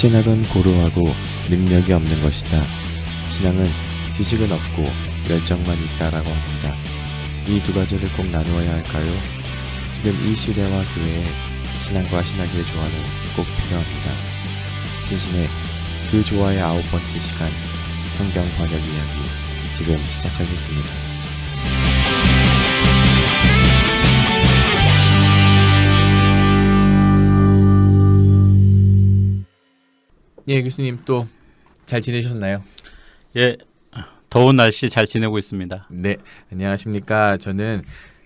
신학은 고루하고 능력이 없는 것이다. 신앙은 지식은 없고 열정만 있다라고 합니다. 이 두 가지를 꼭 나누어야 할까요? 지금 이 시대와 교회에 신앙과 신학의 조화는 꼭 필요합니다. 신신의 그 조화의 9번째 시간 성경 번역 이야기 지금 시작하겠습니다. 예, 교수님 또 잘 지내셨나요? 예, 더운 날씨 잘 지내고 있습니다. 네, 안녕하십니까. 저는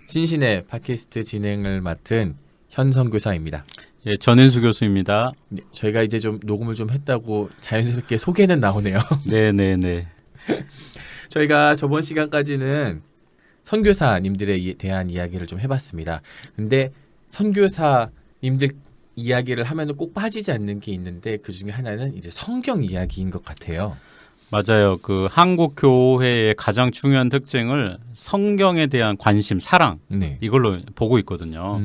신신의 팟캐스트 진행을 맡은 현성교사입니다. 예, 전인수 교수입니다. 네, 저희가 이제 좀 녹음을 좀 했다고 자연스럽게 소개는 나오네요. 네네네. 저희가 저번 시간까지는 선교사님들에 대한 이야기를 좀 해봤습니다. 근데 선교사님들 이야기를 하면은 꼭 빠지지 않는 게 있는데 그 중에 하나는 이제 성경 이야기인 것 같아요. 맞아요. 그 한국 교회의 가장 중요한 특징을 성경에 대한 관심, 사랑 네. 이걸로 보고 있거든요.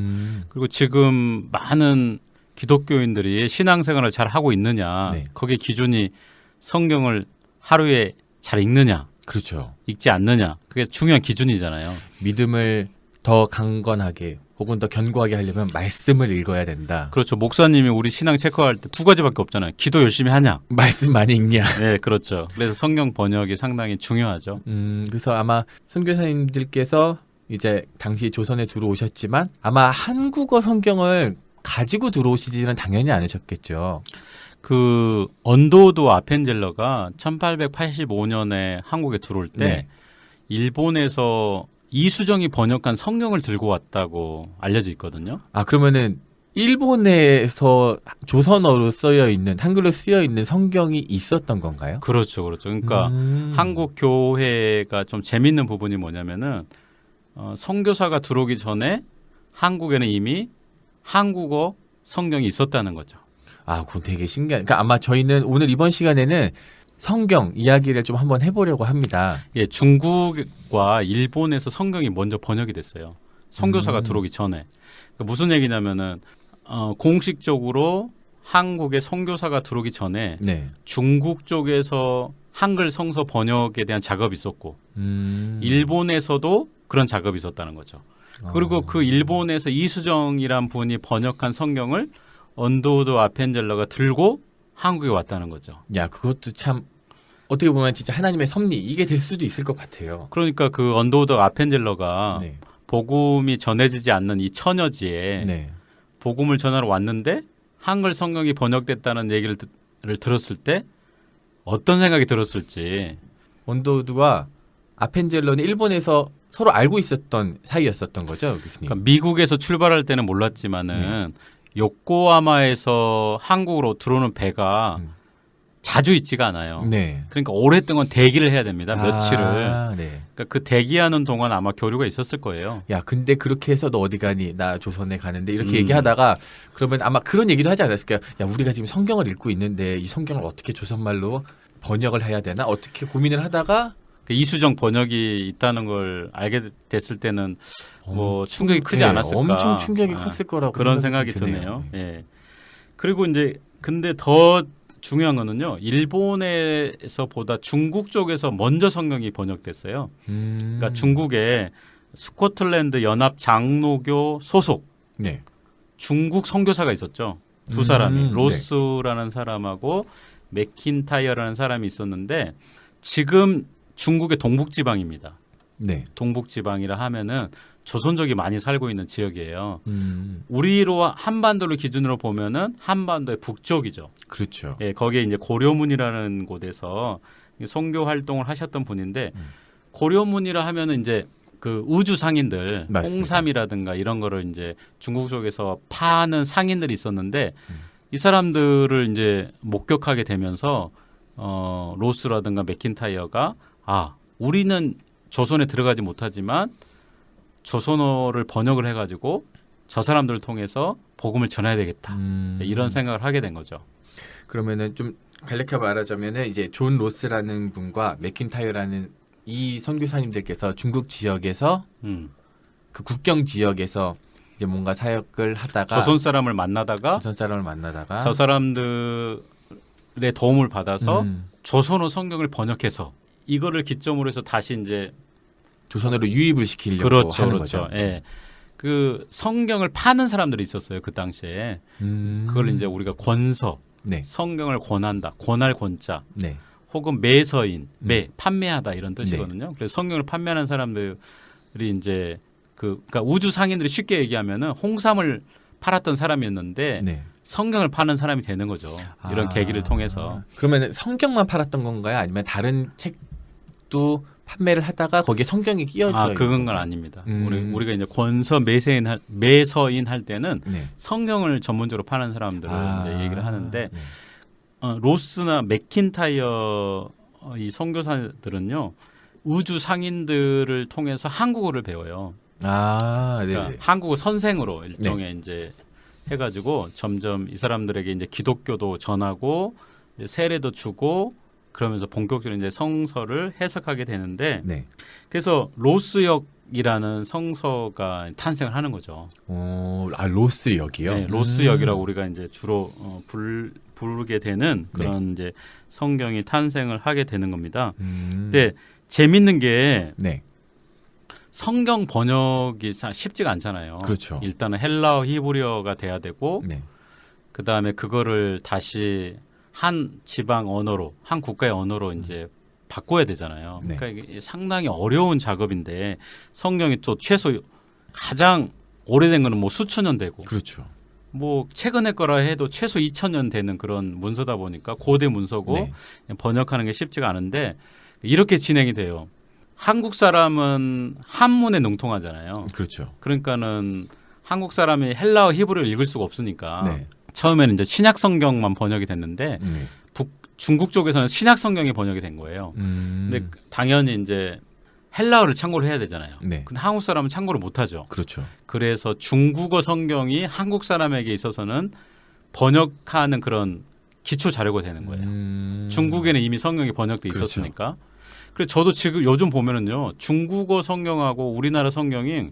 그리고 지금 많은 기독교인들이 신앙생활을 잘 하고 있느냐, 네. 거기에 기준이 성경을 하루에 잘 읽느냐, 그렇죠. 읽지 않느냐, 그게 중요한 기준이잖아요. 믿음을 더 강건하게 혹은 더 견고하게 하려면 말씀을 읽어야 된다. 그렇죠. 목사님이 우리 신앙 체크할 때 두 가지밖에 없잖아요. 기도 열심히 하냐. 말씀 많이 읽냐. 네, 그렇죠. 그래서 성경 번역이 상당히 중요하죠. 그래서 아마 선교사님들께서 이제 당시 조선에 들어오셨지만 아마 한국어 성경을 가지고 들어오시지는 당연히 않으셨겠죠. 그 언도우도 아펜젤러가 1885년에 한국에 들어올 때 네. 일본에서 이수정이 번역한 성경을 들고 왔다고 알려져 있거든요. 아, 그러면은 일본에서 조선어로 쓰여 있는 한글로 쓰여 있는 성경이 있었던 건가요? 그렇죠, 그렇죠. 그러니까 한국 교회가 좀 재밌는 부분이 뭐냐면은 선교사가 들어오기 전에 한국에는 이미 한국어 성경이 있었다는 거죠. 아, 그건 되게 신기한. 그러니까 아마 저희는 오늘 이번 시간에는 성경 이야기를 좀 한번 해보려고 합니다. 예, 중국과 일본에서 성경이 먼저 번역이 됐어요. 선교사가 들어오기 전에. 그러니까 무슨 얘기냐면은 공식적으로 한국에 선교사가 들어오기 전에 네. 중국 쪽에서 한글 성서 번역에 대한 작업이 있었고 일본에서도 그런 작업이 있었다는 거죠. 그리고 그 일본에서 이수정이란 분이 번역한 성경을 언도우드 아펜젤러가 들고 한국에 왔다는 거죠. 야, 그것도 참 어떻게 보면 진짜 하나님의 섭리 이게 될 수도 있을 것 같아요. 그러니까 그 언도우드 아펜젤러가 네. 복음이 전해지지 않는 이 처녀지에 네. 복음을 전하러 왔는데 한글 성경이 번역됐다는 얘기를 들었을 때 어떤 생각이 들었을지. 언더우드와 아펜젤러는 일본에서 서로 알고 있었던 사이였었던 거죠, 교수님. 그러니까 미국에서 출발할 때는 몰랐지만은 요코하마에서 한국으로 들어오는 배가 자주 있지가 않아요. 네. 그러니까 오랫동안 대기를 해야 됩니다. 며칠을. 네. 그러니까 그 대기하는 동안 아마 교류가 있었을 거예요. 야, 근데 그렇게 해서 너 어디 가니? 나 조선에 가는데 이렇게 얘기하다가 그러면 아마 그런 얘기도 하지 않았을까요? 야, 우리가 지금 성경을 읽고 있는데 이 성경을 어떻게 조선말로 번역을 해야 되나? 어떻게 고민을 하다가 그 이수정 번역이 있다는 걸 알게 됐을 때는 뭐 충격이 크지 네, 않았을까. 엄청 충격이 컸을 거라고 그런 생각이 드네요. 예. 그리고 이제 근데 더 중요한 거는요. 일본에서보다 중국 쪽에서 먼저 성경이 번역됐어요. 그러니까 중국에 스코틀랜드 연합 장로교 소속 네. 중국 선교사가 있었죠. 두 사람이 네. 로스라는 사람하고 맥킨타이어라는 사람이 있었는데 지금 중국의 동북지방입니다. 네. 동북지방이라 하면은 조선족이 많이 살고 있는 지역이에요. 우리로 한반도를 기준으로 보면은 한반도의 북쪽이죠. 그렇죠. 예, 거기에 이제 고려문이라는 곳에서 선교 활동을 하셨던 분인데 고려문이라 하면은 이제 그 우주 상인들, 맞습니다. 홍삼이라든가 이런 거를 이제 중국 쪽에서 파는 상인들이 있었는데 이 사람들을 이제 목격하게 되면서 로스라든가 맥킨타이어가 우리는 조선에 들어가지 못하지만 조선어를 번역을 해가지고 저 사람들을 통해서 복음을 전해야 되겠다. 이런 생각을 하게 된 거죠. 그러면은 좀 간략하게 말하자면은 이제 존 로스라는 분과 맥킨타이어라는 이 선교사님들께서 중국 지역에서 그 국경 지역에서 이제 뭔가 사역을 하다가 조선 사람을 만나다가 조선 사람을 만나다가 저 사람들을 도움을 받아서 조선어 성경을 번역해서 이거를 기점으로 해서 다시 이제 조선어로 유입을 시키려고 그렇죠, 하는 그렇죠. 거죠. 예. 그 성경을 파는 사람들이 있었어요 그 당시에. 그걸 이제 우리가 권서, 네, 성경을 권한다, 권할 권자, 네, 혹은 매서인, 판매하다 이런 뜻이거든요. 네. 그래서 성경을 판매하는 사람들이 이제 그러니까 우주 상인들이 쉽게 얘기하면은 홍삼을 팔았던 사람이었는데 네. 성경을 파는 사람이 되는 거죠. 이런 계기를 통해서. 그러면 성경만 팔았던 건가요? 아니면 다른 책도 판매를 하다가 거기에 성경이 끼어져 있는 그건 건 건가요? 아닙니다. 음. 우리가 이제 권서 매서인 할 때는 네. 성경을 전문적으로 파는 사람들을 이제 얘기를 하는데 네. 로스나 맥킨타이어 이 선교사들은요 우주 상인들을 통해서 한국어를 배워요. 네. 그러니까 한국어 선생으로 일종의 이제 해가지고 점점 이 사람들에게 이제 기독교도 전하고 이제 세례도 주고 그러면서 본격적으로 이제 성서를 해석하게 되는데 네. 그래서 로스역이라는 성서가 탄생을 하는 거죠. 로스역이요? 네, 로스역이라고 우리가 이제 주로 부르게 되는 그런 이제 성경이 탄생을 하게 되는 겁니다. 근데 재밌는 게 네. 성경 번역이 쉽지가 않잖아요. 그렇죠. 일단은 헬라어, 히브리어가 돼야 되고 네. 그다음에 그거를 다시 한 지방 언어로, 한 국가의 언어로 이제 바꿔야 되잖아요. 네. 그러니까 이게 상당히 어려운 작업인데 성경이 또 최소 가장 오래된 거는 뭐 수천 년 되고 그렇죠. 뭐 최근에 거라 해도 최소 2000년 되는 그런 문서다 보니까 고대 문서고 네. 번역하는 게 쉽지가 않은데 이렇게 진행이 돼요. 한국 사람은 한문에 능통하잖아요. 그렇죠. 그러니까는 한국 사람이 헬라어 히브리어를 읽을 수가 없으니까 네. 처음에는 이제 신약 성경만 번역이 됐는데 중국 쪽에서는 신약 성경이 번역이 된 거예요. 근데 당연히 이제 헬라어를 참고를 해야 되잖아요. 네. 근데 한국 사람은 참고를 못 하죠. 그렇죠. 그래서 중국어 성경이 한국 사람에게 있어서는 번역하는 그런 기초 자료가 되는 거예요. 중국에는 이미 성경이 번역돼 그렇죠. 있었으니까. 그래서 저도 지금 요즘 보면은요. 중국어 성경하고 우리나라 성경이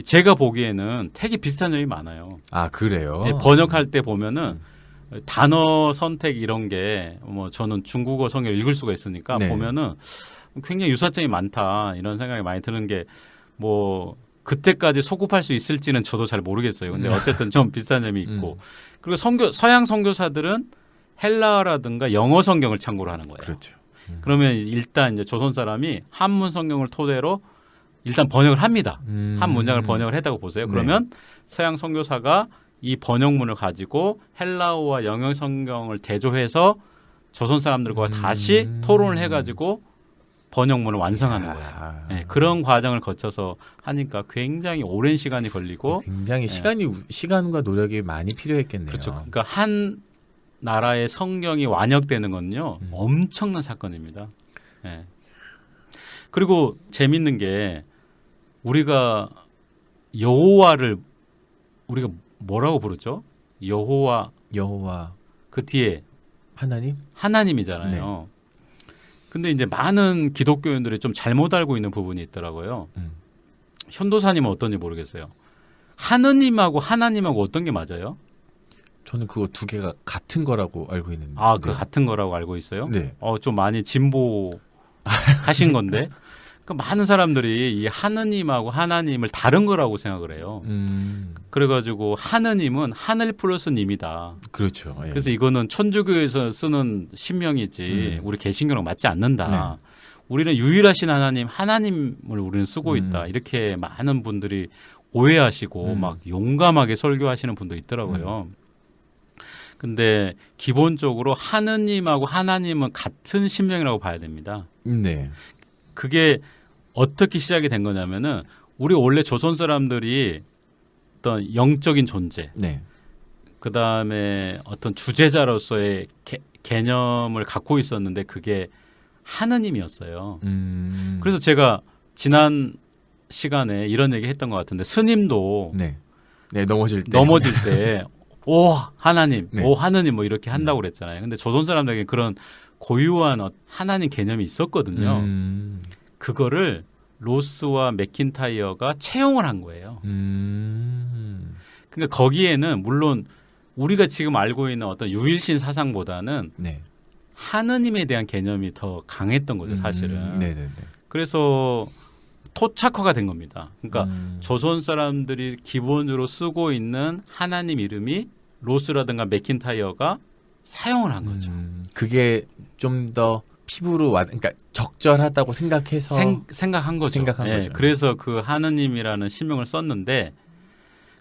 제가 보기에는 택이 비슷한 점이 많아요. 그래요? 번역할 때 보면은 단어 선택 이런 게 뭐 저는 중국어 성경을 읽을 수가 있으니까 네. 보면은 굉장히 유사점이 많다 이런 생각이 많이 드는 게 뭐 그때까지 소급할 수 있을지는 저도 잘 모르겠어요. 근데 어쨌든 좀 비슷한 점이 있고 그리고 서양 선교사들은 헬라어라든가 영어 성경을 참고로 하는 거예요. 그렇죠. 그러면 일단 이제 조선 사람이 한문 성경을 토대로 일단 번역을 합니다. 한 문장을 번역을 했다고 보세요. 그러면 서양 선교사가 이 번역문을 가지고 헬라어와 영어 성경을 대조해서 조선 사람들과 다시 토론을 해가지고 번역문을 완성하는 거예요. 네, 그런 과정을 거쳐서 하니까 굉장히 오랜 시간이 걸리고 굉장히 시간과 노력이 많이 필요했겠네요. 그렇죠. 그러니까 한 나라의 성경이 완역되는 건요 엄청난 사건입니다. 네. 그리고 재밌는 게 우리가 여호와를 우리가 뭐라고 부르죠? 여호와 그 뒤에 하나님? 하나님이잖아요. 근데 이제 많은 기독교인들이 좀 잘못 알고 있는 부분이 있더라고요. 현도사님은 어떤지 모르겠어요. 하느님하고 하나님하고 어떤 게 맞아요? 저는 그거 두 개가 같은 거라고 알고 있는데. 그 같은 거라고 알고 있어요? 네. 좀 많이 진보하신 건데. 그 많은 사람들이 이 하느님하고 하나님을 다른 거라고 생각을 해요. 그래가지고 하느님은 하늘 플러스 님이다. 그렇죠. 예. 그래서 이거는 천주교에서 쓰는 신명이지 우리 개신교랑 맞지 않는다. 우리는 유일하신 하나님을 우리는 쓰고 있다. 이렇게 많은 분들이 오해하시고 막 용감하게 설교하시는 분도 있더라고요. 근데 기본적으로 하느님하고 하나님은 같은 신명이라고 봐야 됩니다. 네. 그게 어떻게 시작이 된 거냐면은 우리 원래 조선 사람들이 어떤 영적인 존재, 네. 그 다음에 어떤 주제자로서의 개념을 갖고 있었는데 그게 하느님이었어요. 그래서 제가 지난 시간에 이런 얘기 했던 것 같은데 스님도 넘어질 때 오 하나님, 네. 오 하느님 뭐 이렇게 한다고 그랬잖아요. 근데 조선 사람들에게 그런 고유한 하나님 개념이 있었거든요. 그거를 로스와 맥킨타이어가 채용을 한 거예요. 그러니까 거기에는 물론 우리가 지금 알고 있는 어떤 유일신 사상보다는 하느님에 대한 개념이 더 강했던 거죠, 사실은. 네네네. 그래서 토착화가 된 겁니다. 그러니까 조선 사람들이 기본적으로 쓰고 있는 하나님 이름이 로스라든가 맥킨타이어가 사용을 한 거죠. 그게 좀 더 피부로 그러니까 적절하다고 생각해서 생각한 거죠. 생각한 예, 거죠. 그래서 그 하느님이라는 신명을 썼는데,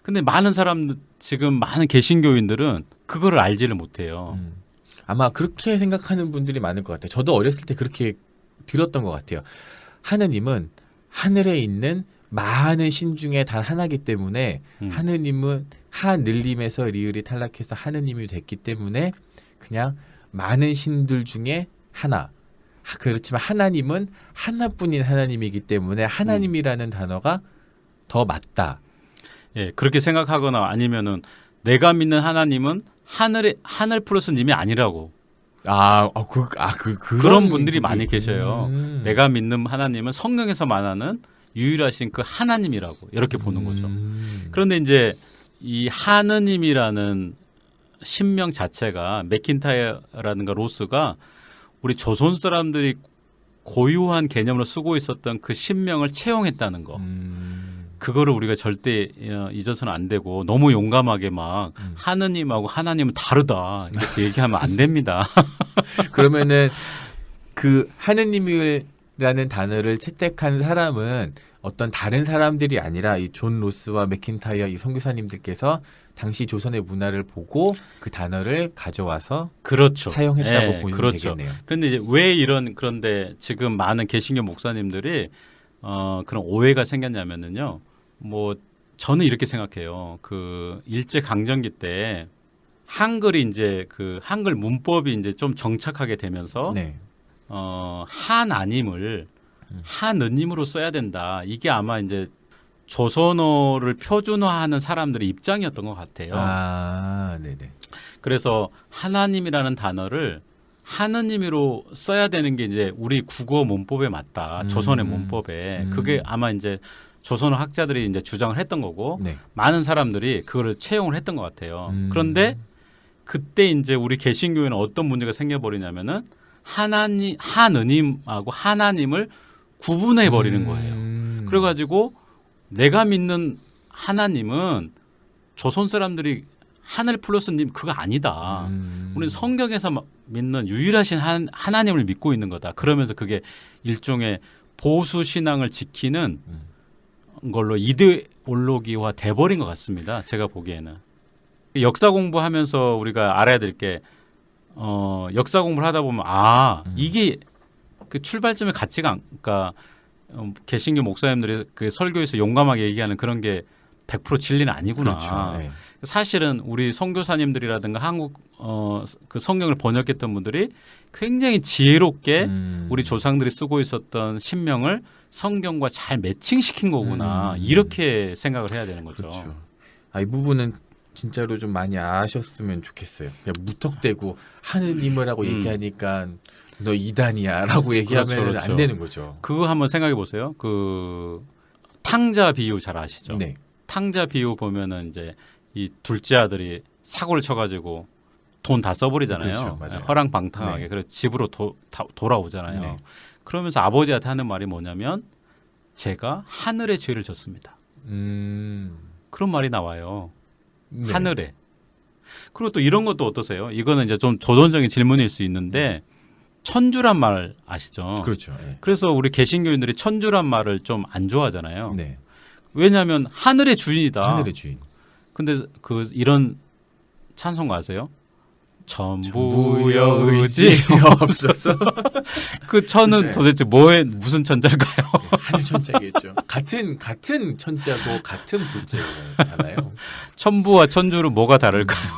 근데 많은 사람 지금 많은 개신교인들은 그거를 알지를 못해요. 아마 그렇게 생각하는 분들이 많을 것 같아요. 저도 어렸을 때 그렇게 들었던 것 같아요. 하느님은 하늘에 있는 많은 신 중에 단 하나이기 때문에 하느님은 하늘림에서 리을이 탈락해서 하느님이 됐기 때문에 그냥 많은 신들 중에 하나. 그렇지만 하나님은 하나뿐인 하나님이기 때문에 하나님이라는 단어가 더 맞다. 예, 그렇게 생각하거나 아니면은 내가 믿는 하나님은 하늘 플러스 님이 아니라고. 그런 분들이 많이 계셔요. 내가 믿는 하나님은 성경에서 말하는 유일하신 그 하나님이라고 이렇게 보는 거죠. 그런데 이제 이 하느님이라는 신명 자체가 맥킨타이어라든가 로스가 우리 조선 사람들이 고유한 개념으로 쓰고 있었던 그 신명을 채용했다는 거. 그거를 우리가 절대 잊어서는 안 되고 너무 용감하게 막 하느님하고 하나님은 다르다 이렇게 얘기하면 안 됩니다. 그러면은 그 하느님이라는 단어를 채택한 사람은 어떤 다른 사람들이 아니라 이 존 로스와 맥킨타이어 이 선교사님들께서 당시 조선의 문화를 보고 그 단어를 가져와서 그렇죠. 사용했다고 네, 보면 그렇죠. 되겠네요. 그런데 이제 왜 그런데 지금 많은 개신교 목사님들이 그런 오해가 생겼냐면은요. 뭐 저는 이렇게 생각해요. 그 일제 강점기 때 한글이 이제 그 한글 문법이 이제 좀 정착하게 되면서 네. 하나님을 하느님으로 써야 된다. 이게 아마 이제 조선어를 표준화하는 사람들의 입장이었던 것 같아요. 네네. 그래서 하나님이라는 단어를 하느님으로 써야 되는 게 이제 우리 국어 문법에 맞다. 조선의 문법에. 그게 아마 이제 조선어 학자들이 이제 주장을 했던 거고 네. 많은 사람들이 그거를 채용을 했던 것 같아요. 그런데 그때 이제 우리 개신교에는 어떤 문제가 생겨버리냐면은 하느님하고 하나님을 구분해 버리는 거예요. 그래가지고 내가 믿는 하나님은 조선 사람들이 하늘 플러스 님 그거 아니다. 우리는 성경에서 믿는 유일하신 하나님을 믿고 있는 거다. 그러면서 그게 일종의 보수 신앙을 지키는 걸로 이데올로기화 돼버린 것 같습니다. 제가 보기에는. 역사 공부하면서 우리가 알아야 될 게 역사 공부를 하다 보면 이게 그 출발점의 가치가 그러니까 개신교 목사님들이 그 설교에서 용감하게 얘기하는 그런 게 100% 진리는 아니구나. 그렇죠. 네. 사실은 우리 선교사님들이라든가 한국 그 성경을 번역했던 분들이 굉장히 지혜롭게 우리 조상들이 쓰고 있었던 신명을 성경과 잘 매칭시킨 거구나. 이렇게 생각을 해야 되는 거죠. 그렇죠. 이 부분은 진짜로 좀 많이 아셨으면 좋겠어요. 그냥 무턱대고 하느님을 하고 얘기하니까 너 이단이야라고 얘기하면 그렇죠. 안 되는 거죠. 그거 한번 생각해 보세요. 그 탕자 비유 잘 아시죠? 네. 탕자 비유 보면은 이제 이 둘째 아들이 사고를 쳐가지고 돈 다 써버리잖아요. 그렇죠, 맞아요. 허랑방탕하게. 네. 그래서 집으로 돌아오잖아요. 네. 그러면서 아버지한테 하는 말이 뭐냐면 제가 하늘에 죄를 졌습니다. 그런 말이 나와요. 네. 하늘에. 그리고 또 이런 것도 어떠세요? 이거는 이제 좀 조던적인 질문일 수 있는데 천주란 말 아시죠? 그렇죠. 네. 그래서 우리 개신교인들이 천주란 말을 좀 안 좋아하잖아요. 네. 왜냐하면 하늘의 주인이다. 하늘의 주인. 근데 그 이런 찬송가 아세요? 전부여 의지 없어서 그 천은 네. 도대체 무슨 천자일까요? 하늘 천자겠죠. 같은 천자고 같은 부제잖아요. 천부와 천주는 뭐가 다를까요?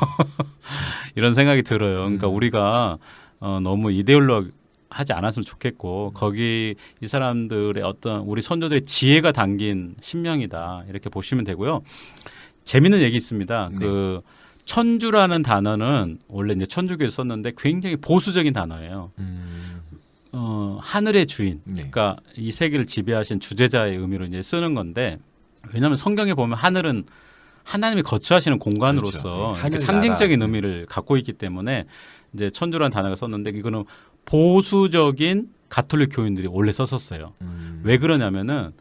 이런 생각이 들어요. 그러니까 우리가 너무 이데올로 하지 않았으면 좋겠고 거기 이 사람들의 어떤 우리 선조들의 지혜가 담긴 신명이다 이렇게 보시면 되고요. 재밌는 얘기 있습니다. 네. 그 천주라는 단어는 원래 이제 천주교에서 썼는데 굉장히 보수적인 단어예요. 하늘의 주인, 네. 그러니까 이 세계를 지배하신 주재자의 의미로 이제 쓰는 건데 왜냐하면 성경에 보면 하늘은 하나님이 거처하시는 공간으로서 그렇죠. 네. 이렇게 하늘 상징적인 나라. 의미를 갖고 있기 때문에 이제 천주라는 단어가 썼는데 이거는 보수적인 가톨릭 교인들이 원래 썼었어요. 왜 그러냐면은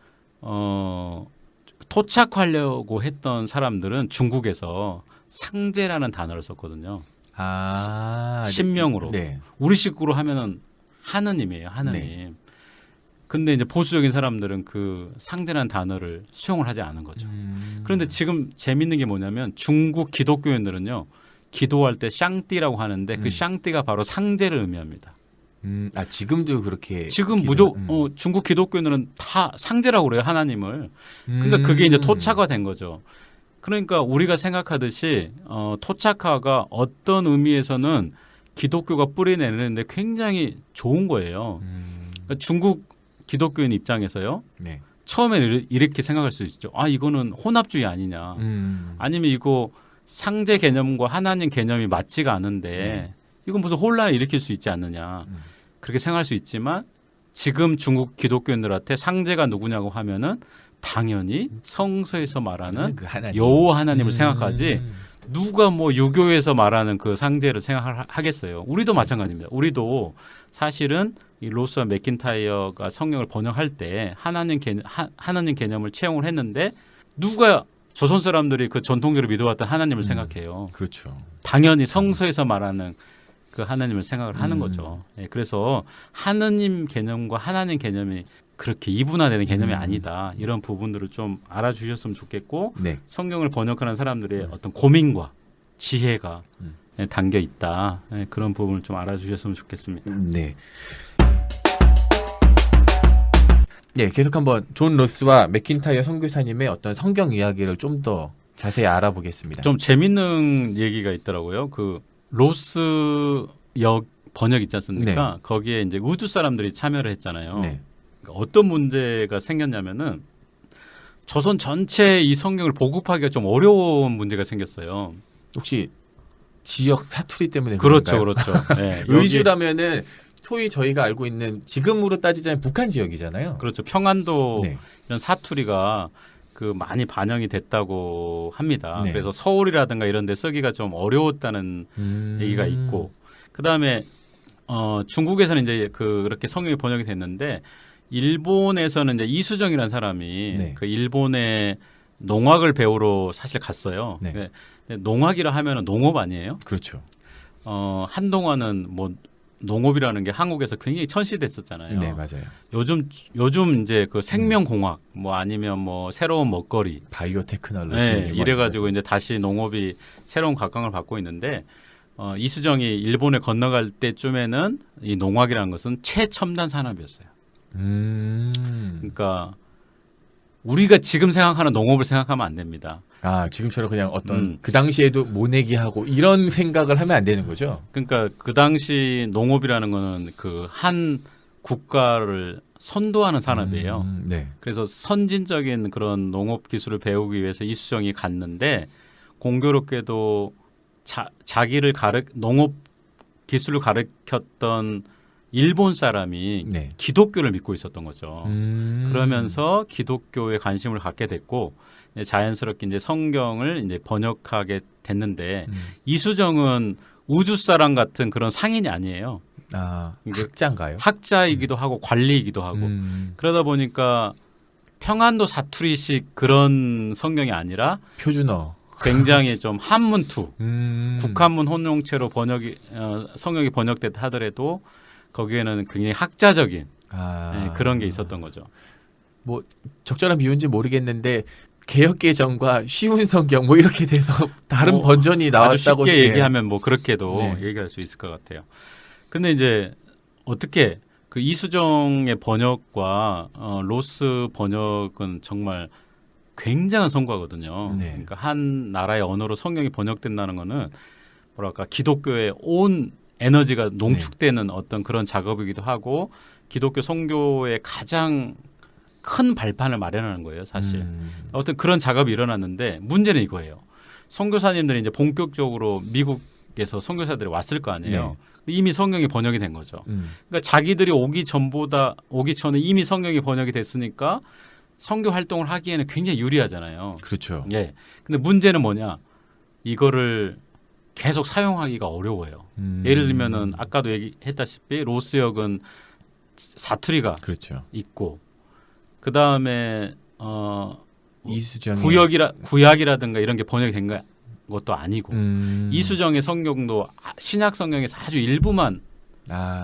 토착하려고 했던 사람들은 중국에서 상제라는 단어를 썼거든요. 신명으로. 네. 우리식으로 하면은 하느님이에요. 하느님. 네. 근데 이제 보수적인 사람들은 그 상제라는 단어를 수용을 하지 않은 거죠. 그런데 지금 재밌는 게 뭐냐면 중국 기독교인들은요. 기도할 때 샹띠라고 하는데 그 샹띠가 바로 상제를 의미합니다. 지금도 그렇게 지금 중국 기독교인들은 다 상제라고 그래요. 하나님을. 그러니까 그게 이제 토착화된 거죠. 그러니까 우리가 생각하듯이 토착화가 어떤 의미에서는 기독교가 뿌리내리는데 굉장히 좋은 거예요. 그러니까 중국 기독교인 입장에서요. 네. 처음에 이렇게 생각할 수 있죠. 아 이거는 혼합주의 아니냐. 아니면 이거 상제 개념과 하나님 개념이 맞지가 않은데 네. 이건 무슨 혼란을 일으킬 수 있지 않느냐. 그렇게 생각할 수 있지만 지금 중국 기독교인들한테 상제가 누구냐고 하면은 당연히 성서에서 말하는 그 하나님. 여호와 하나님을 생각하지 누가 뭐 유교에서 말하는 그 상제를 생각하겠어요. 우리도 마찬가지입니다. 우리도 사실은 이 로스와 맥킨타이어가 성경을 번역할 때 하나님 개념을 채용을 했는데 누가 조선 사람들이 그 전통적으로 믿어왔던 하나님을 생각해요. 그렇죠. 당연히 성서에서 말하는 그 하나님을 생각을 하는 거죠. 예, 그래서 하느님 개념과 하나님 개념이 그렇게 이분화되는 개념이 아니다. 이런 부분들을 좀 알아주셨으면 좋겠고 네. 성경을 번역하는 사람들의 어떤 고민과 지혜가 예, 담겨 있다. 예, 그런 부분을 좀 알아주셨으면 좋겠습니다. 네. 네, 계속 한번 존 로스와 맥킨타이어 선교사님의 어떤 성경 이야기를 좀 더 자세히 알아보겠습니다. 좀 재밌는 얘기가 있더라고요. 그 로스 역 번역 있지 않습니까? 네. 거기에 이제 우주 사람들이 참여를 했잖아요. 네. 그러니까 어떤 문제가 생겼냐면은 조선 전체 이 성경을 보급하기가 좀 어려운 문제가 생겼어요. 혹시 지역 사투리 때문에 그렇죠, 그런가요? 그렇죠. 네, 여기- 의주라면은 소위 저희가 알고 있는 지금으로 따지자면 북한 지역이잖아요. 그렇죠. 평안도 네. 이런 사투리가 그 많이 반영이 됐다고 합니다. 네. 그래서 서울이라든가 이런 데 쓰기가 좀 어려웠다는 얘기가 있고 그다음에 중국에서는 이제 그렇게 성경이 번역이 됐는데 일본에서는 이제 이수정이라는 사람이 네. 그 일본에 농악을 배우러 사실 갔어요. 네. 근데 농악이라 하면은 농업 아니에요? 그렇죠. 한동안은 뭐 농업이라는 게 한국에서 굉장히 천시됐었잖아요. 네, 맞아요. 요즘 이제 그 생명공학 뭐 아니면 뭐 새로운 먹거리 바이오 테크놀로지 네, 이래가지고 이제 다시 농업이 새로운 각광을 받고 있는데 이수정이 일본에 건너갈 때쯤에는 이 농악이라는 것은 최첨단 산업이었어요. 그러니까 우리가 지금 생각하는 농업을 생각하면 안 됩니다. 지금처럼 그냥 어떤 그 당시에도 모내기 하고 이런 생각을 하면 안 되는 거죠. 그러니까 그 당시 농업이라는 거는 그 한 국가를 선도하는 산업이에요. 네. 그래서 선진적인 그런 농업 기술을 배우기 위해서 이수정이 갔는데 공교롭게도 자기를 농업 기술을 가르쳤던 일본 사람이 네. 기독교를 믿고 있었던 거죠. 그러면서 기독교에 관심을 갖게 됐고 자연스럽게 이제 성경을 이제 번역하게 됐는데 이수정은 우주 사람 같은 그런 상인이 아니에요. 학자인가요? 학자이기도 하고 관리이기도 하고 그러다 보니까 평안도 사투리식 그런 성경이 아니라 표준어. 굉장히 좀 한문투 국한문 혼용체로 성경이 번역됐다 하더라도 거기에는 굉장히 학자적인 그런 게 있었던 거죠. 뭐 적절한 비유인지 모르겠는데 개역개정과 쉬운 성경 뭐 이렇게 돼서 다른 버전이 나왔다고 아주 쉽게 얘기하면 뭐 그렇게도 네. 얘기할 수 있을 것 같아요. 근데 이제 어떻게 그 이수정의 번역과 로스 번역은 정말 굉장한 성과거든요. 네. 그러니까 한 나라의 언어로 성경이 번역된다는 거는 뭐랄까 기독교의 온 에너지가 농축되는 어떤 그런 작업이기도 하고 기독교 선교의 가장 큰 발판을 마련하는 거예요, 사실. 어떤 그런 작업이 일어났는데 문제는 이거예요. 선교사님들이 이제 본격적으로 미국에서 선교사들이 왔을 거 아니에요. 이미 성경이 번역이 된 거죠. 그러니까 자기들이 오기 전에 이미 성경이 번역이 됐으니까 선교 활동을 하기에는 굉장히 유리하잖아요. 그렇죠. 네. 근데 문제는 뭐냐? 이거를 계속 사용하기가 어려워요. 예를 들면은 아까도 얘기했다시피 로스역은 사투리가 그렇죠. 있고 그 다음에 이수정의 구약이라든가 이런 게 번역이 된 것도 아니고 이수정의 성경도 신약 성경에서 아주 일부만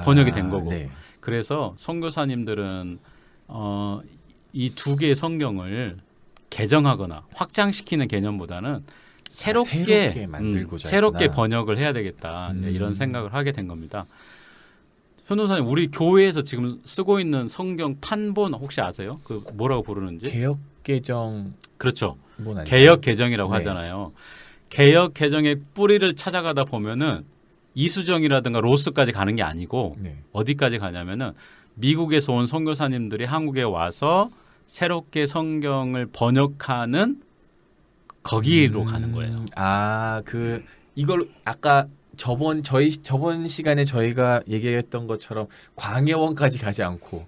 번역이 된 거고. 네. 그래서 선교사님들은 이 두 개의 성경을 개정하거나 확장시키는 개념보다는 새롭게 만들고자 새롭게 했구나. 번역을 해야 되겠다 이런 생각을 하게 된 겁니다. 현도사님 우리 교회에서 지금 쓰고 있는 성경 판본 혹시 아세요? 그 뭐라고 부르는지? 개혁 개정 그렇죠. 뭐 아니에요? 개혁 개정이라고 네. 하잖아요. 개혁 개정의 뿌리를 찾아가다 보면은 이수정이라든가 로스까지 가는 게 아니고 네. 어디까지 가냐면은 미국에서 온 선교사님들이 한국에 와서 새롭게 성경을 번역하는 거기로 가는 거예요. 그 이걸 아까 저번 시간에 저희가 얘기했던 것처럼 광해원까지 가지 않고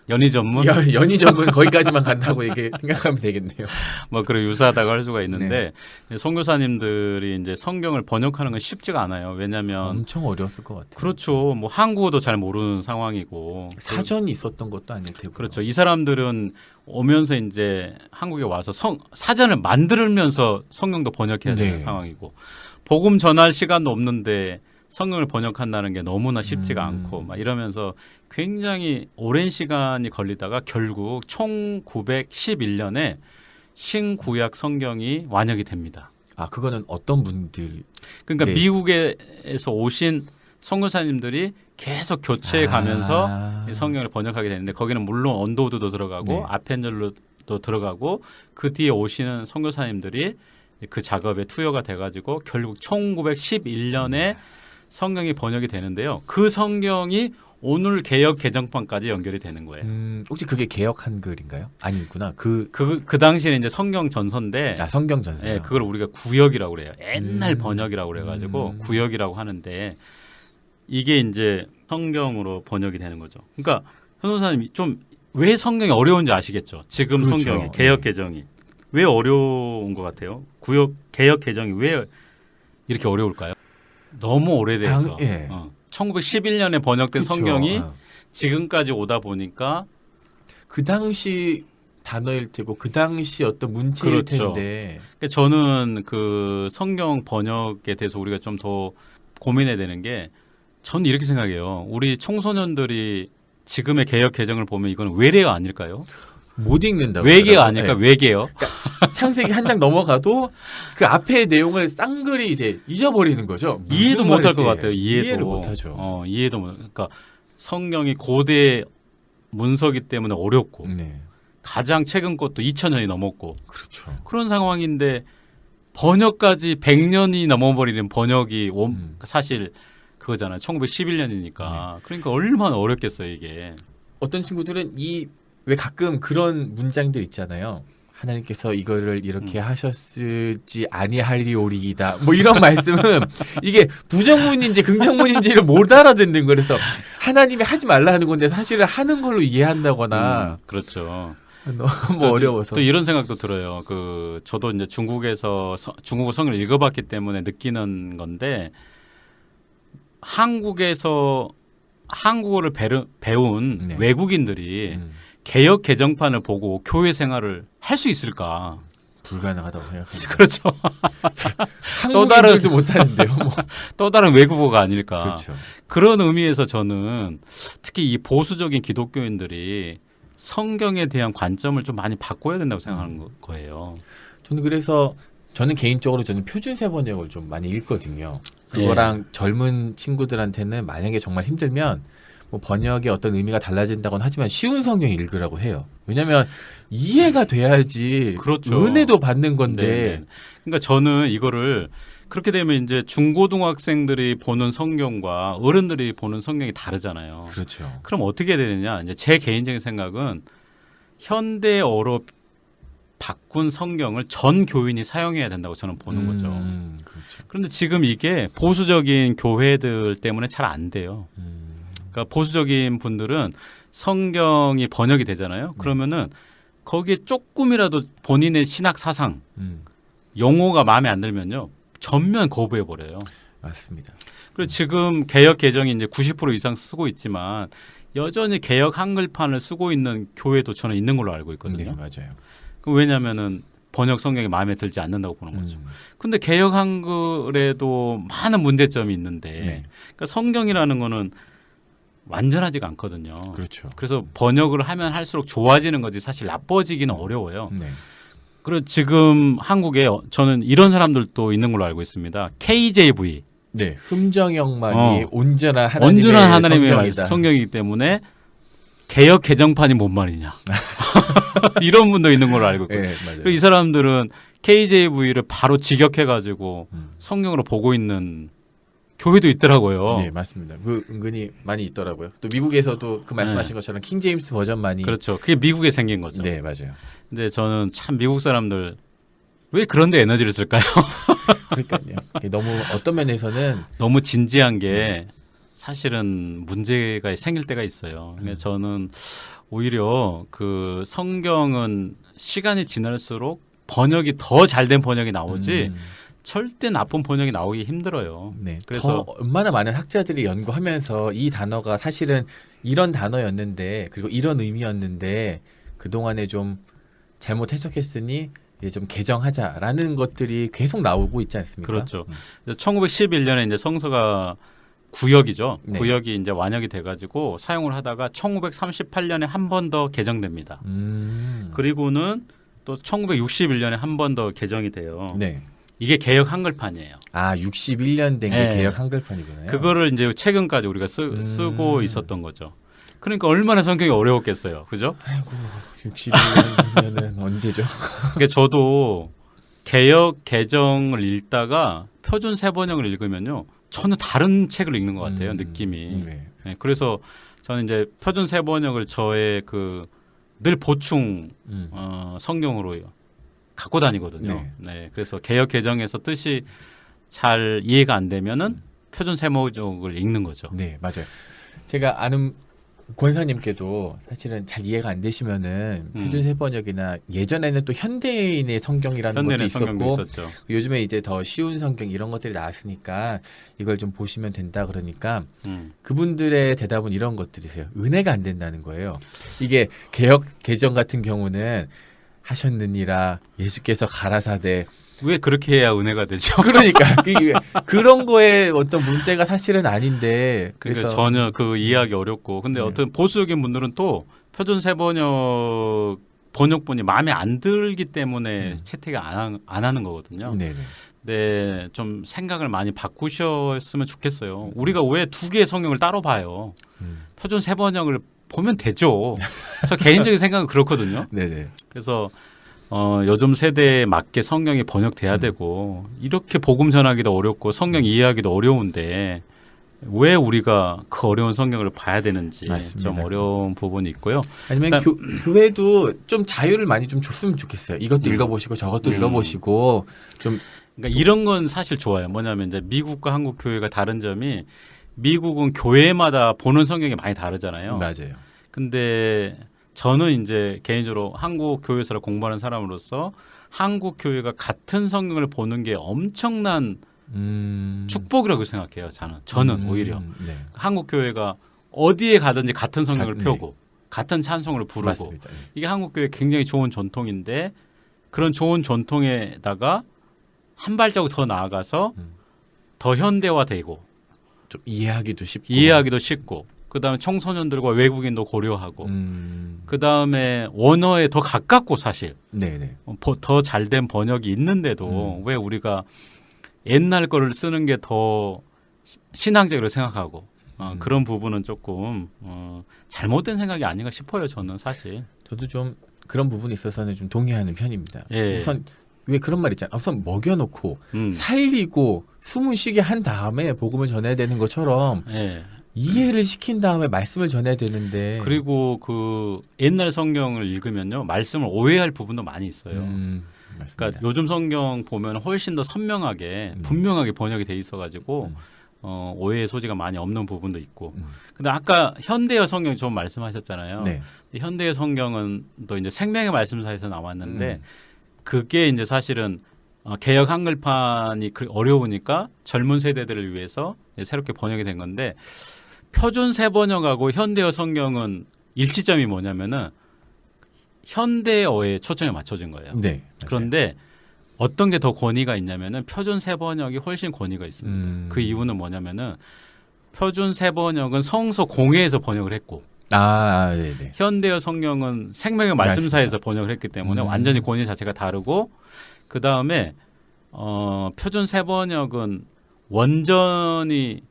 연희 전문 연희 전문 거기까지만 간다고 생각하면 되겠네요. 뭐 그런 유사하다고 할 수가 있는데 선교사님들이 이제 성경을 번역하는 건 쉽지가 않아요. 왜냐하면 엄청 어려웠을 것 같아요. 그렇죠. 뭐 한국어도 잘 모르는 상황이고 사전이 있었던 것도 아닐 테고. 그렇죠. 이 사람들은 오면서 이제 한국에 와서 사전을 만들면서 성경도 번역해야 되는 네. 상황이고 복음 전할 시간도 없는데 성경을 번역한다는 게 너무나 쉽지가 않고 막 이러면서 굉장히 오랜 시간이 걸리다가 결국 1911년에 신구약 성경이 완역이 됩니다. 그거는 어떤 분들? 그러니까 네. 미국에서 오신 선교사님들이 계속 교체해 가면서 이 성경을 번역하게 되는데 거기는 물론 언더우드도 들어가고 네. 아펜젤로도 들어가고 그 뒤에 오시는 선교사님들이 그 작업에 투여가 돼가지고 결국 1911년에 성경이 번역이 되는데요. 그 성경이 오늘 개역 개정판까지 연결이 되는 거예요. 혹시 그게 개역 한글인가요? 아니구나. 그 당시에는 이제 성경 전서인데 성경 전서. 예, 그걸 우리가 구역이라고 그래요. 옛날 번역이라고 그래가지고 구역이라고 하는데 이게 이제 성경으로 번역이 되는 거죠. 그러니까 현도사님이 좀 왜 성경이 어려운지 아시겠죠? 지금 그렇죠. 성경이 개역 개정이 왜 어려운 것 같아요? 개역 개정이 왜 이렇게 어려울까요? 너무 오래돼서 1911년에 번역된 그쵸. 성경이 지금까지 오다 보니까 그 당시 단어일 테고 그 당시 어떤 문체일 그렇죠. 텐데. 그러니까 저는 그 성경 번역에 대해서 우리가 좀 더 고민해야 되는 게 저는 이렇게 생각해요. 우리 청소년들이 지금의 개역 개정을 보면 이건 외래어 아닐까요? 못 읽는다고. 외계어 아닐까? 외계어. 창세기 한 장 넘어가도 그 앞에 내용을 쌍글이 이제 잊어버리는 거죠. 이해도 무슨 못할 것 말인지. 같아요. 이해를 못하죠. 이해도 못. 그러니까 성경이 고대 문서기 때문에 어렵고 네, 가장 최근 것도 2000년이 넘었고 그렇죠. 그런 상황인데 번역까지 100년이 넘어버리는 번역이 사실 그거잖아요. 1911년이니까. 그러니까 얼마나 어렵겠어요 이게. 어떤 친구들은 왜 가끔 그런 문장들 있잖아요. 하나님께서 이거를 이렇게 하셨을지 아니하리오리이다. 뭐 이런 말씀은 이게 부정문인지 긍정문인지를 못 알아듣는 거라서 하나님이 하지 말라 하는 건데 사실은 하는 걸로 이해한다거나 그렇죠. 너무 어려워서. 또 이런 생각도 들어요. 저도 이제 중국에서 중국어 성을 읽어봤기 때문에 느끼는 건데 한국에서 한국어를 배운 네. 외국인들이 개역 개정판을 보고 교회 생활을 할 수 있을까? 불가능하다고 생각합니다. 그렇죠. 한국인들도 못하는데요. 뭐. 또 다른 외국어가 아닐까? 그렇죠. 그런 의미에서 저는 특히 이 보수적인 기독교인들이 성경에 대한 관점을 좀 많이 바꿔야 된다고 생각하는 거예요. 저는 개인적으로 표준세 번역을 좀 많이 읽거든요. 그거랑 젊은 친구들한테는 만약에 정말 힘들면 뭐 번역의 어떤 의미가 달라진다고는 하지만 쉬운 성경 읽으라고 해요. 왜냐하면 이해가 돼야지 그렇죠. 은혜도 받는 건데. 네네. 그러니까 저는 이거를 그렇게 되면 이제 중고등학생들이 보는 성경과 어른들이 보는 성경이 다르잖아요. 그렇죠. 그럼 어떻게 되느냐? 이제 제 개인적인 생각은 현대어로 바꾼 성경을 전 교인이 사용해야 된다고 저는 보는 거죠. 그렇죠. 그런데 지금 이게 보수적인 교회들 때문에 잘 안 돼요. 그러니까 보수적인 분들은 성경이 번역이 되잖아요. 그러면은 거기에 조금이라도 본인의 신학 사상, 용어가 마음에 안 들면요. 전면 거부해 버려요. 맞습니다. 그리고 지금 개역 개정이 이제 90% 이상 쓰고 있지만 여전히 개역 한글판을 쓰고 있는 교회도 저는 있는 걸로 알고 네, 있거든요. 맞아요. 왜냐하면은 번역 성경이 마음에 들지 않는다고 보는 거죠. 음. 근데 개역 한글에도 많은 문제점이 있는데 네. 그러니까 성경이라는 거는 완전하지가 않거든요. 그렇죠. 그래서 번역을 하면 할수록 좋아지는 거지 사실 나빠지기는 어려워요. 네. 그리고 지금 한국에 저는 이런 사람들도 있는 걸로 알고 있습니다. KJV 네. 흠정영만이 온전한 온전한 하나님의 하나님의 성경이다. 성경이기 때문에 개역 개정판이 뭔 말이냐 이런 분도 있는 걸로 알고 있고요. 네, 맞아요. 그리고 이 사람들은 KJV를 바로 직역해가지고 음. 성경으로 보고 있는 교회도 있더라고요. 네, 맞습니다. 그 은근히 많이 있더라고요. 또 미국에서도 그 말씀하신 것처럼 킹 제임스 버전만이 그렇죠. 그게 미국에 생긴 거죠. 네, 맞아요. 근데 저는 참 미국 사람들 왜 그런데 에너지를 쓸까요? 그러니까요. 이게 너무 어떤 면에서는 너무 진지한 게 사실은 문제가 생길 때가 있어요. 그러니까 저는 오히려 그 성경은 시간이 지날수록 번역이 더 잘된 번역이 나오지 절대 나쁜 번역이 나오기 힘들어요. 네. 그래서 더 얼마나 많은 학자들이 연구하면서 이 단어가 사실은 이런 단어였는데 그리고 이런 의미였는데 그 동안에 좀 잘못 해석했으니 이제 좀 개정하자라는 것들이 계속 나오고 있지 않습니까? 그렇죠. 1911년에 이제 성서가 구역이죠. 네. 구역이 이제 완역이 돼가지고 사용을 하다가 1938년에 한 번 더 개정됩니다. 그리고는 또 1961년에 한 번 더 개정이 돼요. 네. 이게 개역 한글판이에요. 아, 61년 된 게 네. 개역 한글판이구나요. 그거를 이제 최근까지 우리가 쓰고 있었던 거죠. 그러니까 얼마나 성경이 어려웠겠어요. 그죠? 아이고, 61년이면은 언제죠? 그러니까 저도 개역 개정을 읽다가 표준 세번역을 읽으면요. 전혀 다른 책을 읽는 것 같아요. 느낌이. 네. 네, 그래서 저는 이제 표준 세번역을 저의 그 늘 보충 성경으로 갖고 다니거든요. 네. 네, 그래서 개역 개정에서 뜻이 잘 이해가 안 되면은 표준 세번역을 읽는 거죠. 네, 맞아요. 제가 아는 권사님께도 사실은 잘 이해가 안 되시면은 표준 세번역이나 예전에는 또 현대인의 성경이라는 것도 현대인의 성경도 있었고 있었죠. 요즘에 이제 더 쉬운 성경 이런 것들이 나왔으니까 이걸 좀 보시면 된다 그러니까 그분들의 대답은 이런 것들이세요. 은혜가 안 된다는 거예요. 이게 개역 개정 같은 경우는 하셨느니라 예수께서 가라사대 왜 그렇게 해야 은혜가 되죠? 그러니까 그런 거에 어떤 문제가 사실은 아닌데 그러니까 그래서 전혀 그 이해하기 어렵고 근데 네. 어떤 보수적인 분들은 또 표준 세번역 번역본이 마음에 안 들기 때문에 채택을 안 하는 거거든요. 네네. 네, 좀 생각을 많이 바꾸셨으면 좋겠어요. 우리가 왜 두 개의 성경을 따로 봐요? 표준 세번역을 보면 되죠. 저 개인적인 생각은 그렇거든요. 네네. 그래서 요즘 세대에 맞게 성경이 번역돼야 되고 이렇게 복음 전하기도 어렵고 성경 이해하기도 어려운데 왜 우리가 그 어려운 성경을 봐야 되는지 맞습니다. 좀 어려운 부분이 있고요. 아니면 교회도 좀 자유를 많이 좀 줬으면 좋겠어요. 이것도 읽어보시고 저것도 읽어보시고 좀 그러니까 이런 건 사실 좋아요. 뭐냐면 이제 미국과 한국 교회가 다른 점이 미국은 교회마다 보는 성경이 많이 다르잖아요. 맞아요. 근데 저는 이제 개인적으로 한국 교회에서 공부하는 사람으로서 한국 교회가 같은 성경을 보는 게 엄청난 축복이라고 생각해요. 저는 오히려 네. 한국 교회가 어디에 가든지 같은 성경을 네. 펴고 같은 찬송을 부르고 맞습니다. 이게 한국 교회 굉장히 좋은 전통인데 그런 좋은 전통에다가 한 발자국 더 나아가서 더 현대화되고 좀 이해하기도 쉽고 그다음에 청소년들과 외국인도 고려하고 그다음에 원어에 더 가깝고 사실 네네. 더 잘된 번역이 있는데도 왜 우리가 옛날 거를 쓰는 게 더 신앙적으로 생각하고 그런 부분은 조금 잘못된 생각이 아닌가 싶어요. 저는 사실. 저도 좀 그런 부분에 있어서는 좀 동의하는 편입니다. 예. 우선 왜 그런 말 있잖아요. 우선 먹여놓고 음. 살리고 숨을 쉬게 한 다음에 복음을 전해야 되는 것처럼 예. 이해를 시킨 다음에 말씀을 전해야 되는데 그리고 그 옛날 성경을 읽으면요 말씀을 오해할 부분도 많이 있어요. 맞습니다. 그러니까 요즘 성경 보면 훨씬 더 선명하게 분명하게 번역이 돼 있어가지고 오해의 소지가 많이 없는 부분도 있고. 근데 아까 현대어 성경 좀 말씀하셨잖아요. 네. 현대어 성경은 또 이제 생명의 말씀사에서 나왔는데 그게 이제 사실은 개혁 한글판이 어려우니까 젊은 세대들을 위해서 새롭게 번역이 된 건데 표준 세번역하고 현대어 성경은 일치점이 뭐냐면은 현대어에 초점이 맞춰진 거예요. 네. 그런데 어떤 게 더 권위가 있냐면은 표준 세번역이 훨씬 권위가 있습니다. 그 이유는 뭐냐면은 표준 세번역은 성서 공회에서 번역을 했고 네네. 현대어 성경은 생명의 말씀사에서 번역을 했기 때문에 완전히 권위 자체가 다르고 그 다음에 표준 세번역은 원전이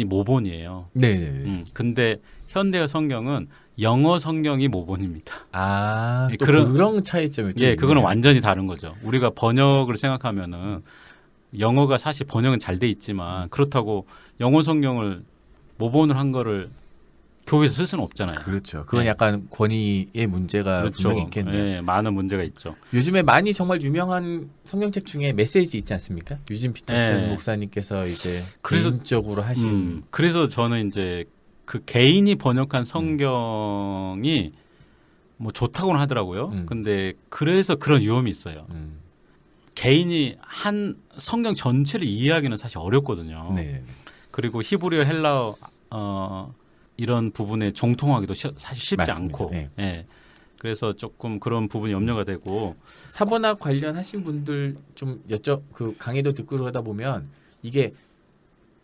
모본이에요. 네네. 근데 현대어 성경은 영어 성경이 모본입니다. 또 그런- 그런 차이점이 좀 예, 그거는 있네요. 완전히 다른 거죠. 우리가 번역을 생각하면은 영어가 사실 번역은 잘 돼 있지만 그렇다고 영어 성경을 모본을 한 거를 교회에서 쓸 수는 없잖아요. 그렇죠. 그건 예. 약간 권위의 문제가 그렇죠. 분명히 있겠네요. 예, 많은 문제가 있죠. 요즘에 많이 정말 유명한 성경책 중에 메시지 있지 않습니까? 유진 피터슨 예. 목사님께서 이제 그래서- 개인적으로 하신 그래서 저는 이제 그 개인이 번역한 성경이 뭐 좋다고는 하더라고요. 근데 그래서 그런 위험이 있어요. 개인이 한 성경 전체를 이해하기는 사실 어렵거든요. 네. 그리고 히브리어, 헬라어 이런 부분에 정통하기도 사실 쉽지 맞습니다. 않고, 네. 예. 그래서 조금 그런 부분이 염려가 되고, 사본학 관련하신 분들 좀 그 강의도 듣고 그러다 보면 이게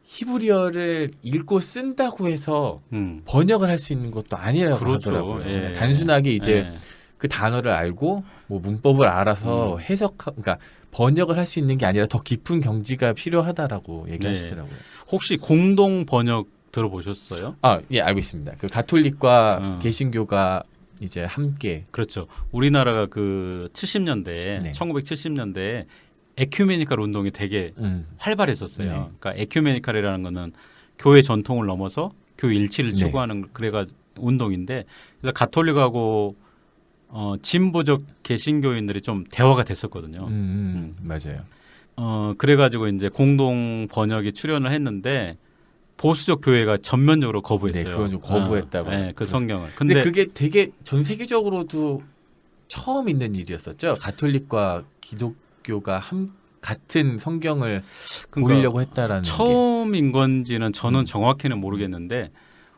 히브리어를 읽고 쓴다고 해서 번역을 할 수 있는 것도 아니라고 그렇죠. 하더라고요. 예. 단순하게 이제 예. 그 단어를 알고 뭐 문법을 알아서 그러니까 번역을 할 수 있는 게 아니라 더 깊은 경지가 필요하다라고 얘기하시더라고요. 혹시 공동 번역 들어보셨어요? 예, 알고 있습니다. 그 가톨릭과 어. 개신교가 이제 함께 그렇죠. 우리나라가 그 70년대, 네. 1970년대에 에큐메니칼 운동이 되게 활발했었어요. 네. 그러니까 에큐메니칼이라는 거는 교회 전통을 넘어서 교회 일치를 네. 추구하는 그래가 운동인데 그래서 가톨릭하고 진보적 개신교인들이 좀 대화가 됐었거든요. 맞아요. 그래가지고 이제 공동 번역에 출연을 했는데 보수적 교회가 전면적으로 거부했어요. 네, 그건 좀 거부했다고. 네, 그 성경을. 근데 그게 되게 전 세계적으로도 처음 있는 일이었었죠. 가톨릭과 기독교가 같은 성경을 그러니까 보이려고 했다라는 게. 처음인 건지는 저는 정확히는 모르겠는데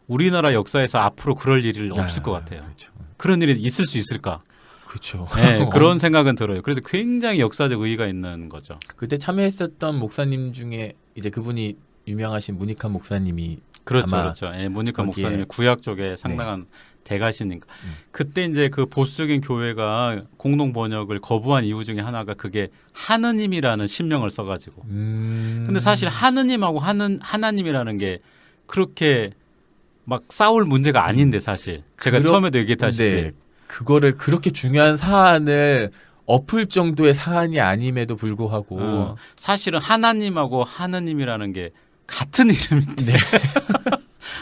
우리나라 역사에서 앞으로 그럴 일이 없을 것 같아요. 그렇죠. 그런 일이 있을 수 있을까? 그렇죠. 네, 그런 생각은 들어요. 그래서 굉장히 역사적 의의가 있는 거죠. 그때 참여했었던 목사님 중에 이제 그분이 유명하신 문익환 목사님이 그렇죠, 아마 그렇죠. 예, 모니카 거기에- 목사님이 구약 쪽에 상당한 대가시니까 그때 이제 그 보수적인 교회가 공동 번역을 거부한 이유 중에 하나가 그게 하느님이라는 신명을 써가지고. 근데 사실 하느님하고 하나님이라는 게 그렇게 막 싸울 문제가 아닌데 사실 제가 처음에도 얘기했다시피 네, 그거를 그렇게 중요한 사안을 엎을 정도의 사안이 아님에도 불구하고 사실은 하나님하고 하느님이라는 게 같은 이름인데 네.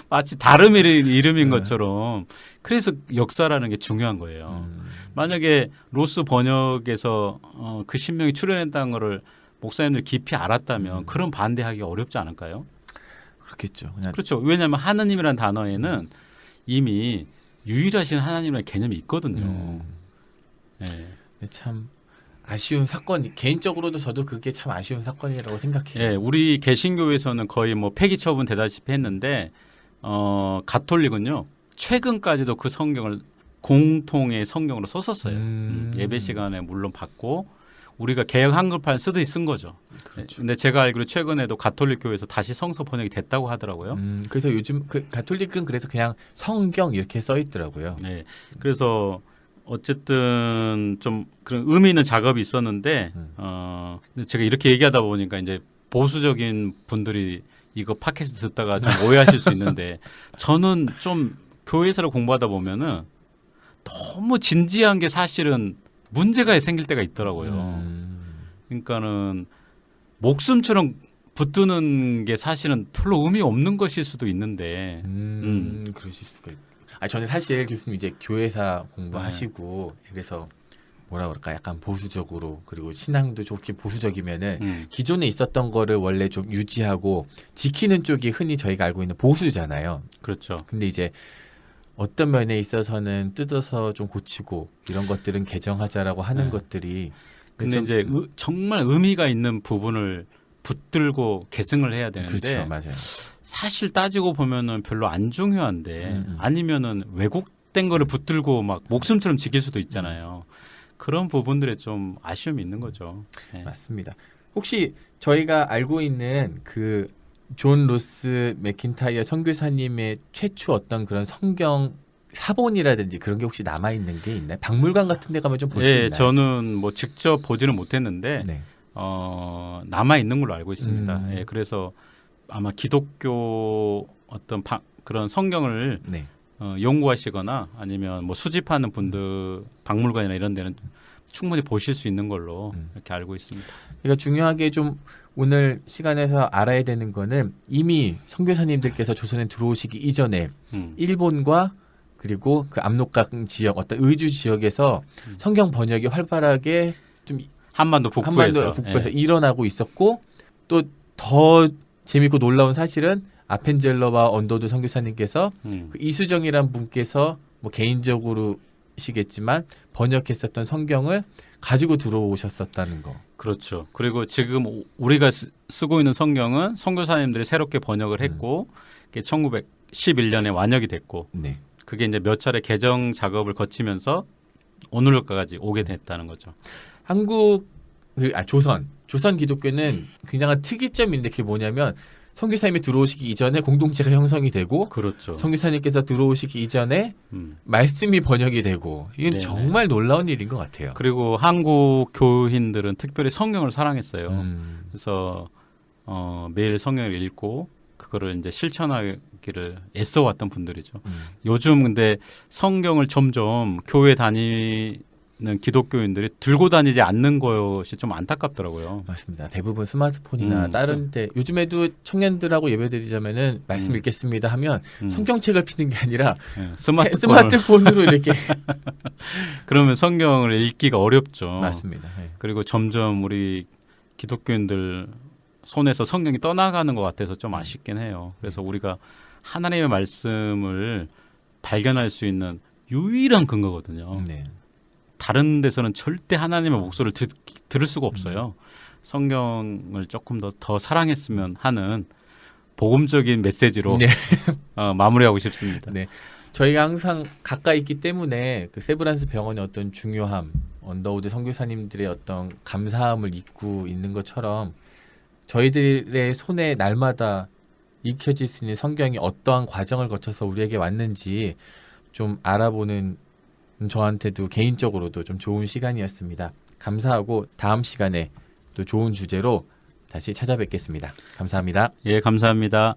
마치 다른 이름인 것처럼 그래서 역사라는 게 중요한 거예요. 만약에 로스 번역에서 그 신명이 출연했다는 거를 목사님들 깊이 알았다면 그런 반대하기 어렵지 않을까요? 그렇겠죠. 그냥 그렇죠. 왜냐하면 하느님이라는 단어에는 이미 유일하신 하나님이라는 개념이 있거든요. 예. 근데 참 아쉬운 사건. 개인적으로도 저도 그게 참 아쉬운 사건이라고 생각해요. 예, 우리 개신교에서는 거의 뭐 폐기 처분 되다시피 했는데 가톨릭은요 최근까지도 그 성경을 공통의 성경으로 썼었어요. 예배 시간에 물론 받고 우리가 개혁 한글판 쓰듯이 쓴 거죠. 그렇죠. 근데 제가 알기로 최근에도 가톨릭 교회에서 다시 성서 번역이 됐다고 하더라고요. 그래서 요즘 그 가톨릭은 그래서 그냥 성경 이렇게 써 있더라고요. 네, 그래서 어쨌든 좀 그런 의미 있는 작업이 있었는데 근데 제가 이렇게 얘기하다 보니까 이제 보수적인 분들이 이거 팟캐스트 듣다가 좀 오해하실 수 있는데 저는 좀 교회에서 공부하다 보면은 너무 진지한 게 사실은 문제가 생길 때가 있더라고요. 그러니까는 목숨처럼 붙드는 게 사실은 별로 의미 없는 것일 수도 있는데 그러실 수가 있. 저는 사실 교수님 이제 교회사 공부하시고 그래서 뭐라 그럴까 약간 보수적으로 그리고 신앙도 좋게 보수적이면은 기존에 있었던 거를 원래 좀 유지하고 지키는 쪽이 흔히 저희가 알고 있는 보수잖아요. 그렇죠. 근데 이제 어떤 면에 있어서는 뜯어서 좀 고치고 이런 것들은 개정하자라고 하는 네. 것들이 근데 좀- 이제 정말 의미가 있는 부분을 붙들고 계승을 해야 되는데 그렇죠, 맞아요. 사실 따지고 보면은 별로 안 중요한데 음. 아니면은 왜곡된 거를 붙들고 막 목숨처럼 지킬 수도 있잖아요. 그런 부분들에 좀 아쉬움이 있는 거죠. 네. 맞습니다. 혹시 저희가 알고 있는 그 존 로스 맥킨타이어 선교사님의 최초 어떤 그런 성경 사본이라든지 그런 게 혹시 남아 있는 게 있나요? 박물관 같은 데 가면 좀 볼 수 예, 있나요? 저는 뭐 직접 보지는 못했는데 네. 남아 있는 걸로 알고 있습니다. 예, 음. 그래서 아마 기독교 어떤 그런 성경을 네. 연구하시거나 아니면 뭐 수집하는 분들 박물관이나 이런 데는 충분히 보실 수 있는 걸로 이렇게 알고 있습니다. 그러니까 중요하게 좀 오늘 시간에서 알아야 되는 거는 이미 선교사님들께서 조선에 들어오시기 이전에 음. 일본과 그리고 그 압록강 지역 어떤 의주 지역에서 성경 번역이 활발하게 좀 한반도 북부에서, 한반도 북부에서 예. 일어나고 있었고 또 더 재밌고 놀라운 사실은 아펜젤러와 언더드 선교사님께서 그 이수정이란 분께서 뭐 개인적으로시겠지만 번역했었던 성경을 가지고 들어오셨었다는 거. 그렇죠. 그리고 지금 우리가 쓰고 있는 성경은 선교사님들이 새롭게 번역을 했고 그게 1911년에 완역이 됐고 네. 그게 이제 몇 차례 개정 작업을 거치면서 오늘까지 오게 됐다는 거죠. 한국 조선 기독교는 굉장한 특이점인데 그게 뭐냐면 선교사님이 들어오시기 이전에 공동체가 형성이 되고 그렇죠. 선교사님께서 들어오시기 이전에 말씀이 번역이 되고 이건 네네. 정말 놀라운 일인 것 같아요. 그리고 한국 교인들은 특별히 성경을 사랑했어요. 그래서 매일 성경을 읽고 그거를 이제 실천하기를 애써왔던 분들이죠. 요즘 근데 성경을 점점 교회 다니는 기독교인들이 들고 다니지 않는 것이 좀 안타깝더라고요. 맞습니다. 대부분 스마트폰이나 음, 다른 데 요즘에도 청년들하고 예배드리자면은 말씀 읽겠습니다 하면 성경책을 피는 게 아니라 예, 스마트폰을 스마트폰으로 이렇게 그러면 성경을 읽기가 어렵죠. 맞습니다. 네. 그리고 점점 우리 기독교인들 손에서 성경이 떠나가는 것 같아서 좀 아쉽긴 해요. 그래서 우리가 하나님의 말씀을 발견할 수 있는 유일한 근거거든요. 네. 다른 데서는 절대 하나님의 목소리를 들을 수가 없어요. 성경을 조금 더 사랑했으면 하는 복음적인 메시지로 네. 마무리하고 싶습니다. 네. 저희가 항상 가까이 있기 때문에 그 세브란스 병원의 어떤 중요함, 언더우드 선교사님들의 어떤 감사함을 잊고 있는 것처럼 저희들의 손에 날마다 익혀질 수 있는 성경이 어떠한 과정을 거쳐서 우리에게 왔는지 좀 알아보는 저한테도 개인적으로도 좀 좋은 시간이었습니다. 감사하고 다음 시간에 또 좋은 주제로 다시 찾아뵙겠습니다. 감사합니다. 예, 감사합니다.